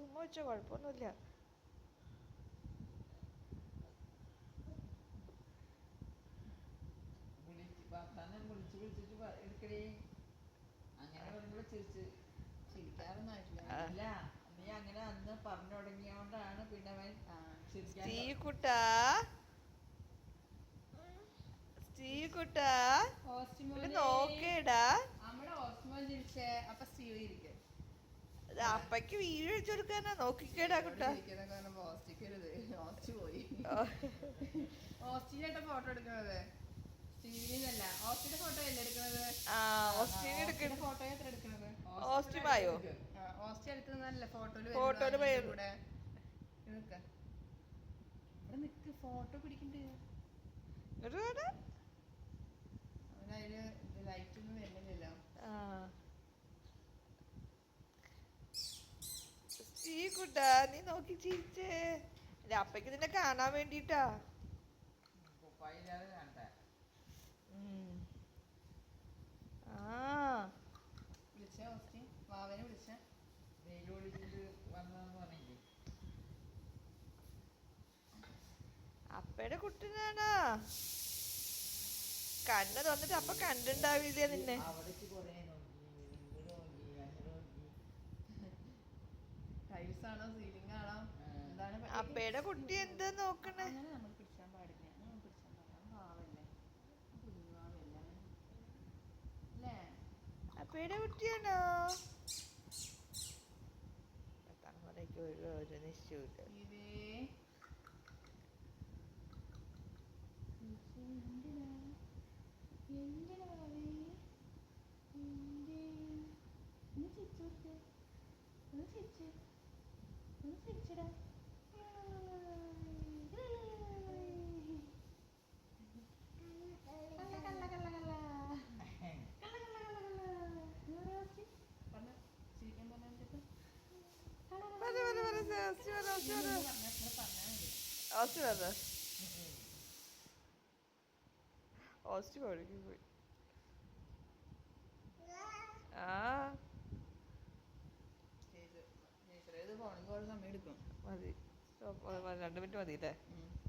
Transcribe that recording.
ഉമ്മ വെച്ചോ, കുഴപ്പമൊന്നുമില്ല. സ്റ്റീവ് കുട്ടാ, സ്റ്റീവ് കുട്ടാ, നോക്കേടാ. അപ്പക്ക് വീട് വെച്ചു കൊടുക്കാനാ, നോക്കിക്കേടാ കുട്ടാ. ഫോട്ടോ എടുക്കുന്നത് ഫോട്ടോ അല്ലേ എടുക്കുന്നത്? ഫോട്ടോ എത്ര എടുക്കുന്നത്? ഓസ്റ്റിമായോ ഓസ്റ്റി എടുക്കുന്നതല്ലേ ഫോട്ടോയില് ഫോട്ടോയില് കൂടെ നിക്ക് ഫോട്ടോ പിടിക്കണ്ടേ? അവനതില് ലൈറ്റ് ഒന്നും വരുന്നില്ലല്ലോ. സ്റ്റീവ് കുട്ടാ, നീ നോക്കി ചിരിച്ചേ. അപ്പക്ക് നിന്നെ കാണാൻ വേണ്ടിട്ടാ. വിളിച്ചേ ഓസ്റ്റി, വാവനെ വിളിച്ചേ. അപ്പയുടെ കുട്ടനാണോ? കണ്ണ് തുറന്നിട്ട് അപ്പ കണ്ടിണ്ടാവില്ല നിന്നെ. ടൈൽസ് ആണോ സീലിംഗ് ആണോ എന്താണ്? അപ്പയുടെ കുട്ടി എന്താ നോക്കണേ? അങ്ങനെ നമ്മൾ പിടിച്ചാൻ പാടില്ല, നമ്മൾ പിടിച്ചാൻ പാടില്ല. പാവല്ലേ, കുഞ്ഞുവാവല്ലേ അല്ലേ? അപ്പയുടെ കുട്ടിയാണോ? തങ്ങലേക്ക് ഒരു നിശ്ചയില്ല. ഓസ്റ്റ് കോഴിക്ക് പോയി. മതി, 2 മിനിറ്റ് മതിയില്ലേ?